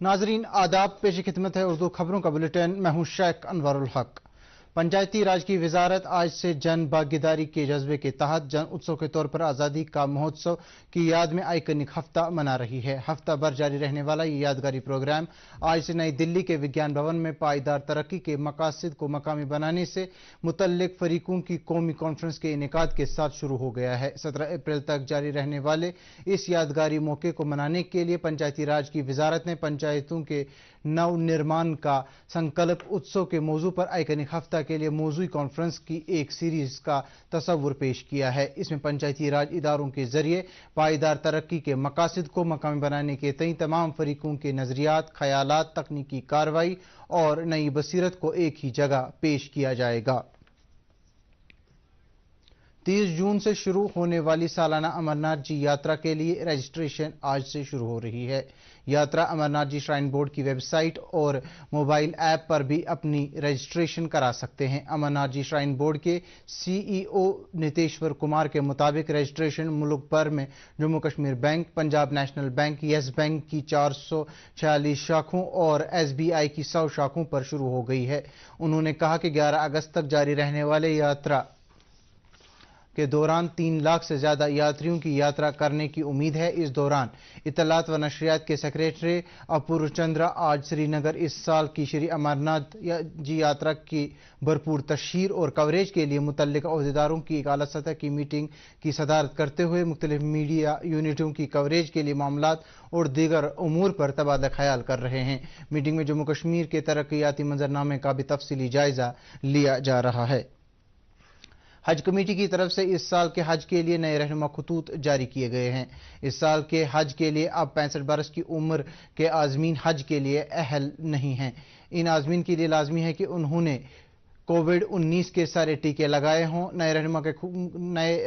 नाजरीन आदाब, पेश खिदमत है उर्दू खबरों का बुलेटिन। मैं हूं शेख अनवरुल हक। पंचायती राज की वजारत आज से जन भागीदारी के जज्बे के तहत जन उत्सव के तौर पर आज़ादी का महोत्सव की याद में आइकनिक हफ्ता मना रही है। हफ्ता भर जारी रहने वाला ये यादगारी प्रोग्राम आज से नई दिल्ली के विज्ञान भवन में पायदार तरक्की के मकासद को मकामी बनाने से मुतल्लिक फरीकों की कौमी कॉन्फ्रेंस के इनेकाद के साथ शुरू हो गया है। 17 अप्रैल तक जारी रहने वाले इस यादगारी मौके को मनाने के लिए पंचायती राज की वजारत ने पंचायतों के नव निर्माण का संकल्प उत्सव के मौजू पर आइकनिक हफ्ता के लिए मौजूई कॉन्फ्रेंस की एक सीरीज का तस्वुर पेश किया है। इसमें पंचायती राज इदारों के जरिए पायदार तरक्की के मकासद को मकामी बनाने के तई तमाम फरीकों के नजरियात, ख्यालात, तकनीकी कार्रवाई और नई बसीरत को एक ही जगह पेश किया जाएगा। 30 जून से शुरू होने वाली सालाना अमरनाथ जी यात्रा के लिए रजिस्ट्रेशन आज से शुरू हो रही है। यात्रा अमरनाथ जी श्राइन बोर्ड की वेबसाइट और मोबाइल ऐप पर भी अपनी रजिस्ट्रेशन करा सकते हैं। अमरनाथ जी श्राइन बोर्ड के सीईओ नितेश्वर कुमार के मुताबिक रजिस्ट्रेशन मुल्क भर में Jammu Kashmir bank, Punjab national bank, yes bank की 446 शाखों और एसबीआई की 100 शाखों पर शुरू हो गई है। उन्होंने कहा कि 11 अगस्त तक जारी रहने वाले यात्रा के दौरान 3 लाख से ज्यादा यात्रियों की यात्रा करने की उम्मीद है। इस दौरान इत्तलात व नशरियात के सेक्रेटरी अपूर्व चंद्रा आज श्रीनगर इस साल की श्री अमरनाथ जी यात्रा की भरपूर तशहीर और कवरेज के लिए मुतल्लिका अहदेदारों की एक आला सतह की मीटिंग की सदारत करते हुए मुख्तलिफ मीडिया यूनिटों की कवरेज के लिए मामलात और दीगर उमूर पर तबादला ख्याल कर रहे हैं। मीटिंग में जम्मू कश्मीर के तरक्याती मंजरनामे का भी तफसीली जायजा लिया जा रहा है। हज कमेटी की तरफ से इस साल के हज के लिए नए रहनुमा खतूत जारी किए गए हैं। इस साल के हज के लिए अब 65 बरस की उम्र के आजमीन हज के लिए अहल नहीं हैं। इन आजमीन के लिए लाजमी है कि उन्होंने कोविड-19 के सारे टीके लगाए हों। नए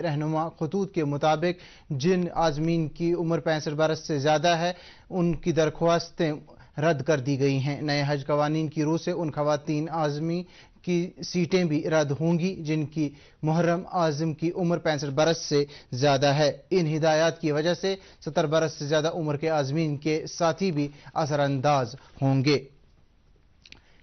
रहनुमा खतूत के मुताबिक जिन आजमीन की उम्र 65 बरस से ज्यादा है उनकी दरख्वास्तें रद्द कर दी गई हैं। नए हज कवानीन की रूह से उन खवातीन आजमी की सीटें भी रद्द होंगी जिनकी मुहर्रम आज़म की उम्र 65 बरस से ज्यादा है। इन हिदायत की वजह से 70 बरस से ज्यादा उम्र के आजमीन के साथी भी असरअंदाज होंगे।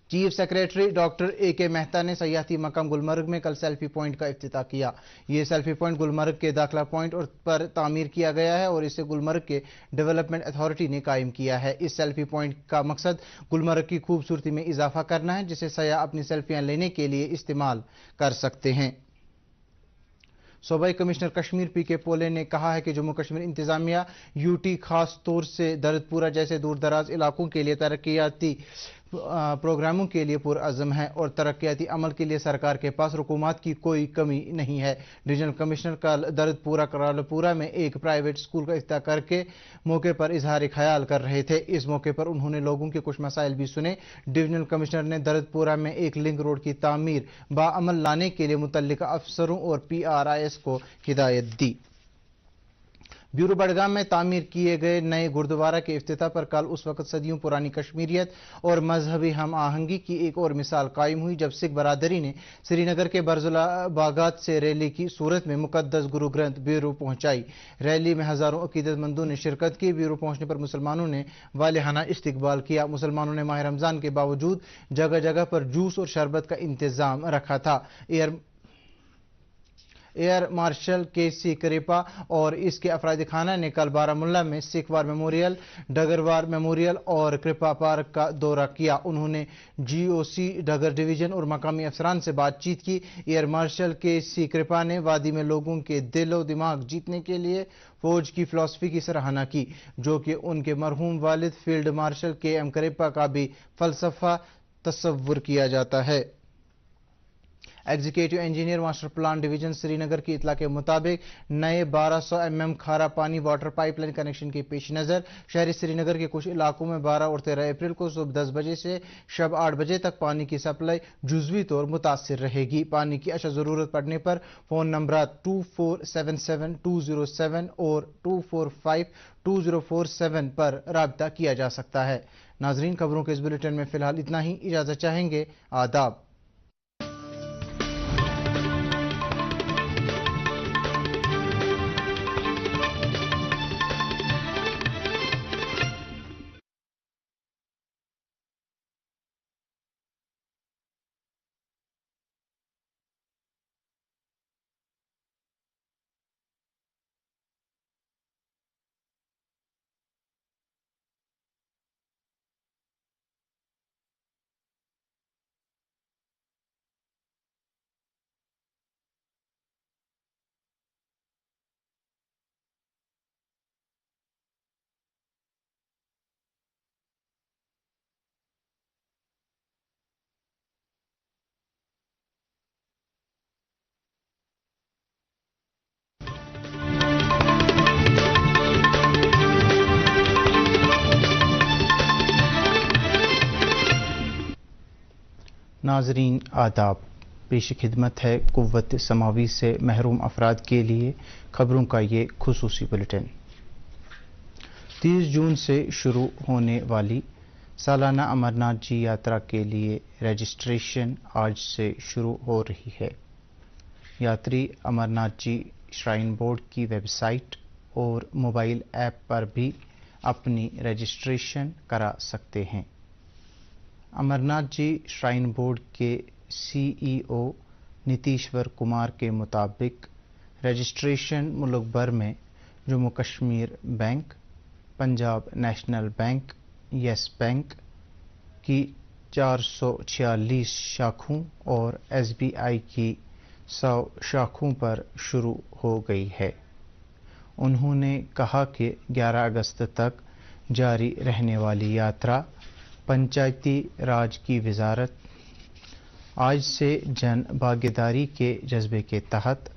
Chief secretary doctor A K. Mehta ने सयाहती मकाम गुलमर्ग में कल सेल्फी पॉइंट का इफ्तिताह किया। ये सेल्फी पॉइंट गुलमर्ग के दाखिला पॉइंट पर तामीर किया गया है और इसे गुलमर्ग के डेवलपमेंट अथॉरिटी ने कायम किया है। इस सेल्फी पॉइंट का मकसद गुलमर्ग की खूबसूरती में इजाफा करना है जिसे सयाह अपनी सेल्फियां लेने के लिए इस्तेमाल कर सकते हैं। सूबाई कमिश्नर कश्मीर पी.के. पोले ने कहा है कि जम्मू कश्मीर इंतजामिया यूटी खास तौर से दर्दपुरा जैसे दूर दराज इलाकों के लिए तरक्याती प्रोग्रामों के लिए पुरअज़म है और तरक्याती अमल के लिए सरकार के पास रुकूमात की कोई कमी नहीं है। डिवीजनल कमिश्नर कल दर्दपुरा करालपुरा में एक प्राइवेट स्कूल का इफ्तिताह करके मौके पर इजहार ख्याल कर रहे थे। इस मौके पर उन्होंने लोगों के कुछ मसाइल भी सुने। डिवीजनल कमिश्नर ने दर्दपुरा में एक लिंक रोड की तामीर बाअमल लाने के लिए मुतल्लिका अफसरों और PRIS को हिदायत दी। ब्यूरो बडगाम में तामीर किए गए नए गुरुद्वारा के इफ्तिताह पर कल उस वक्त सदियों पुरानी कश्मीरियत और मजहबी हम आहंगी की एक और मिसाल कायम हुई जब सिख बरादरी ने श्रीनगर के बरजुला बागात से रैली की सूरत में मुकद्दस गुरु ग्रंथ ब्यूरो पहुंचाई। रैली में हजारों अकीदतमंदों ने शिरकत की। ब्यूरो पहुंचने पर मुसलमानों ने वालेहाना इस्तकबाल किया। मुसलमानों ने माह रमजान के बावजूद जगह जगह पर जूस और शरबत का इंतजाम रखा था। Air marshal KC. करेपा और इसके अफराद खाना ने कल बारामुल्ला में सिख वार मेमोरियल, डगरवार मेमोरियल और कृपा पार्क का दौरा किया। उन्होंने GOC डगर डिवीजन और मकामी अफसरान से बातचीत की। Air marshal KC. कृपा ने वादी में लोगों के दिलो दिमाग जीतने के लिए फौज की फिलॉसफी की सराहना की जो कि उनके मरहूम वालिद फील्ड मार्शल KM करेपा का भी फलसफा तस्वुर किया जाता है। Executive engineer master plan division Srinagar की इतला के मुताबिक नए 1200 mm खारा पानी वाटर पाइपलाइन कनेक्शन के पेश नजर शहरी श्रीनगर के कुछ इलाकों में 12 और 13 अप्रैल को सुबह 10 बजे से शब 8 बजे तक पानी की सप्लाई जुजवी तौर मुतासिर रहेगी। पानी की अशद जरूरत पड़ने पर फोन नंबर 2477-207 और 245-2047 पर राब्ता किया जा सकता है। नाजरीन, खबरों के इस बुलेटिन में फिलहाल इतना ही। इजाजत चाहेंगे। आदाब। ناظرین آداب، پیش خدمت ہے قوت سماوی سے محروم افراد کے لیے خبروں کا یہ خصوصی بلیٹن۔ 30 جون سے شروع ہونے والی سالانہ امرناتھ جی یاترا کے لیے رجسٹریشن آج سے شروع ہو رہی ہے۔ یاتری امرناتھ جی شرائن بورڈ کی ویب سائٹ اور موبائل ایپ پر بھی اپنی رجسٹریشن کرا سکتے ہیں۔ امرناتھ جی شرائن بورڈ کے سی ای او نتیشور کمار کے مطابق رجسٹریشن ملک بھر میں Jammu Kashmir bank, Punjab national bank, yes bank کی 446 شاخوں اور ایس بی آئی کی 100 شاخوں پر شروع ہو گئی ہے۔ انہوں نے کہا کہ 11 اگست تک جاری رہنے والی یاترا پنچایتی راج کی وزارت آج سے جن بھاگیداری کے جذبے کے تحت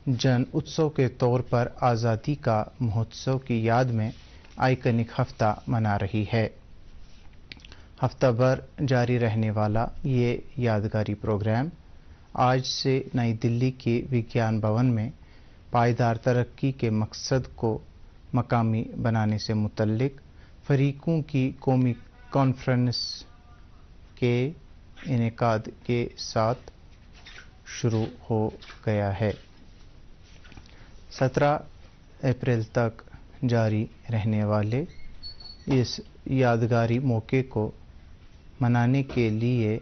جن اتسو کے طور پر آزادی کا مہوتسو کی یاد میں آئیکنک ہفتہ منا رہی ہے۔ ہفتہ بھر جاری رہنے والا یہ یادگاری پروگرام آج سے نئی دلی کے وگیان بھون میں پائیدار ترقی کے مقصد کو مقامی بنانے سے متعلق فریقوں کی قومی کانفرنس کے انعقاد کے ساتھ شروع ہو گیا ہے۔ 17 اپریل تک جاری رہنے والے اس یادگاری موقع کو منانے کے لیے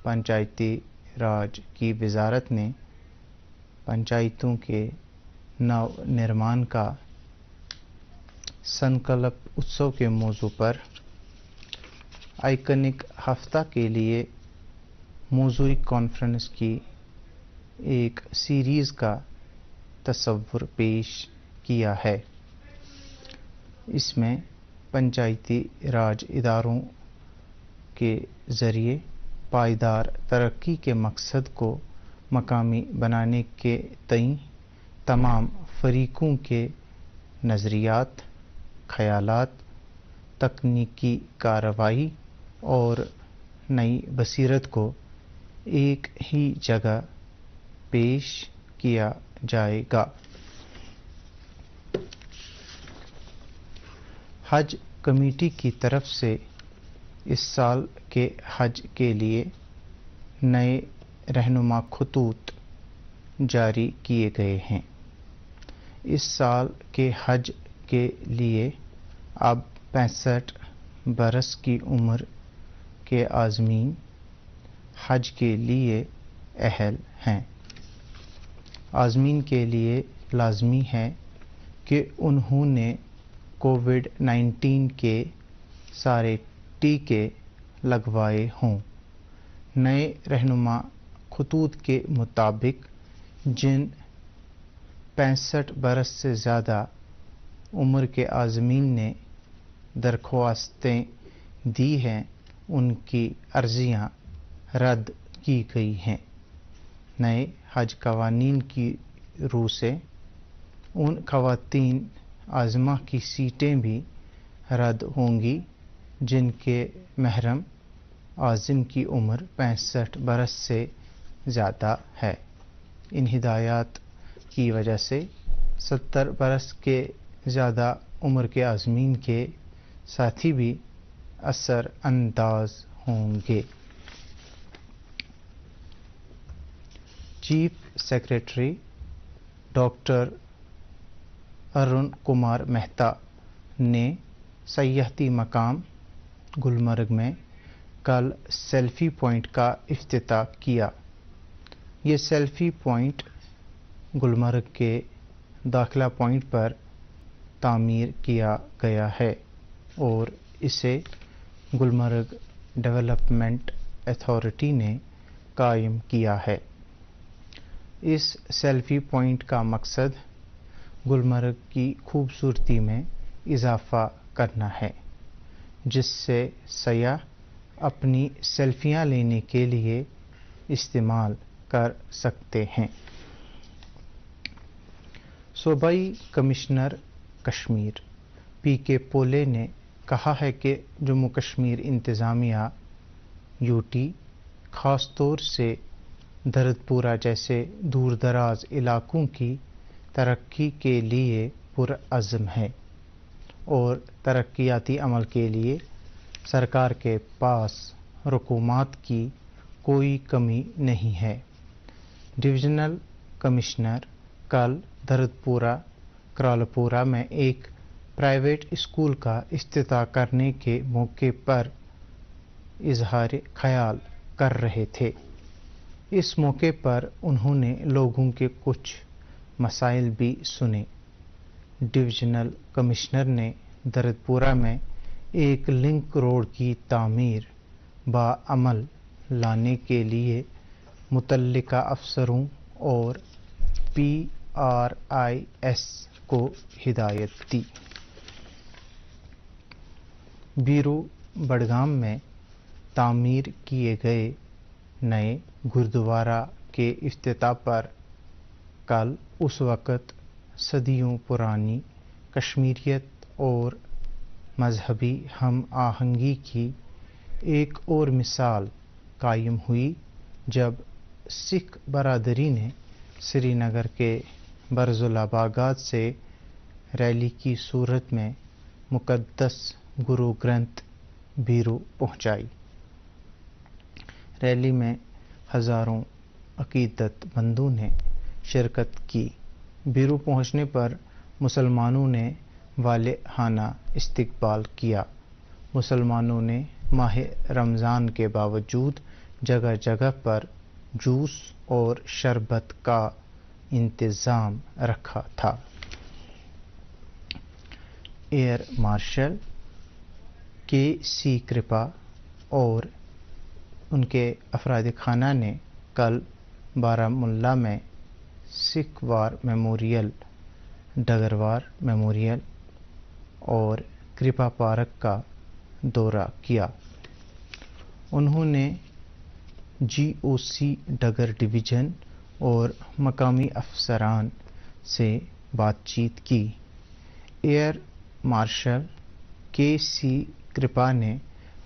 پنچایتی راج کی وزارت نے پنچایتوں کے نو نرمان کا سنکلپ اتسو کے موضوع پر آئیکنک ہفتہ کے لیے موضوعی کانفرنس کی ایک سیریز کا تصور پیش کیا ہے۔ اس میں پنچایتی راج اداروں کے ذریعے پائیدار ترقی کے مقصد کو مقامی بنانے کے تئیں تمام فریقوں کے نظریات، خیالات، تکنیکی کارروائی اور نئی بصیرت کو ایک ہی جگہ پیش کیا جائے گا۔ حج کمیٹی کی طرف سے اس سال کے حج کے لیے نئے رہنما خطوط جاری کیے گئے ہیں۔ اس سال کے حج کے لیے اب 65 برس کی عمر کے عازمین حج کے لیے اہل ہیں۔ عازمین کے لیے لازمی ہے کہ انہوں نے کووڈ-19 کے سارے ٹیکے لگوائے ہوں۔ نئے رہنما خطوط کے مطابق جن 65 برس سے زیادہ عمر کے عازمین نے درخواستیں دی ہیں ان کی عرضیاں رد کی گئی ہیں۔ نئے حج قوانین کی روح سے ان خواتین عازمہ کی سیٹیں بھی رد ہوں گی جن کے محرم عازم کی عمر 65 برس سے زیادہ ہے۔ ان ہدایات کی وجہ سے 70 برس کے زیادہ عمر کے عازمین کے ساتھی بھی اثر انداز ہوں گے۔ Chief secretary doctor Arun Kumar Mehta نے سیاحتی مقام گلمرگ میں کل سیلفی پوائنٹ کا افتتاح کیا۔ یہ سیلفی پوائنٹ گلمرگ کے داخلہ پوائنٹ پر تعمیر کیا گیا ہے اور اسے گلمرگ ڈیولپمنٹ اتھارٹی نے قائم کیا ہے۔ اس سیلفی پوائنٹ کا مقصد گلمرگ کی خوبصورتی میں اضافہ کرنا ہے، جس سے سیاح اپنی سیلفیاں لینے کے لیے استعمال کر سکتے ہیں۔ صوبائی کمشنر کشمیر پی کے پولے نے کہا ہے کہ جموں کشمیر انتظامیہ یو ٹی خاص طور سے دردپورہ جیسے دور دراز علاقوں کی ترقی کے لیے پرعزم ہے اور ترقیاتی عمل کے لیے سرکار کے پاس رقومات کی کوئی کمی نہیں ہے۔ ڈویژنل کمشنر کل دردپورہ کرالپورہ میں ایک پرائیویٹ اسکول کا افتتاح کرنے کے موقع پر اظہار خیال کر رہے تھے۔ اس موقع پر انہوں نے لوگوں کے کچھ مسائل بھی سنے۔ ڈویژنل کمشنر نے دردپورہ میں ایک لنک روڈ کی تعمیر بعمل لانے کے لیے متعلقہ افسروں اور PRIS کو ہدایت دی۔ بیرو بڈگام میں تعمیر کیے گئے نئے گردوارہ کے افتتاح پر کل اس وقت صدیوں پرانی کشمیریت اور مذہبی ہم آہنگی کی ایک اور مثال قائم ہوئی جب سکھ برادری نے سری نگر کے برزولا باغات سے ریلی کی صورت میں مقدس گرو گرنتھ بیرو پہنچائی۔ ریلی میں ہزاروں عقیدت مندوں نے شرکت کی۔ بیرو پہنچنے پر مسلمانوں نے والہانہ استقبال کیا۔ مسلمانوں نے ماہ رمضان کے باوجود جگہ جگہ پر جوس اور شربت کا انتظام رکھا تھا۔ ایئر مارشل KC کرپا اور ان کے افراد خانہ نے کل بارہمولہ میں سکھ وار میموریل، ڈگروار میموریل اور کرپا پارک کا دورہ کیا۔ انہوں نے GOC ڈگر ڈویژن اور مقامی افسران سے بات چیت کی۔ ایئر مارشل KC کرپا نے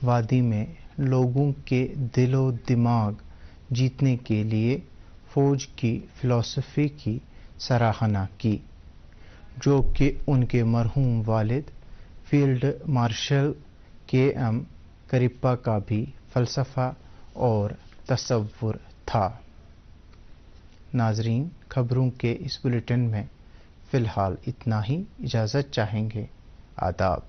وادی میں لوگوں کے دل و دماغ جیتنے کے لیے فوج کی فلسفے کی سراہنا کی، جو کہ ان کے مرحوم والد فیلڈ مارشل KM کرپا کا بھی فلسفہ اور تصور تھا۔ ناظرین، خبروں کے اس بلیٹن میں فی الحال اتنا ہی۔ اجازت چاہیں گے۔ آداب۔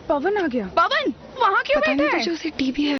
پون آ گیا۔ پون وہاں کیوں پتہ بیٹھا نہیں ہے؟ تجھے اسے TB ہے۔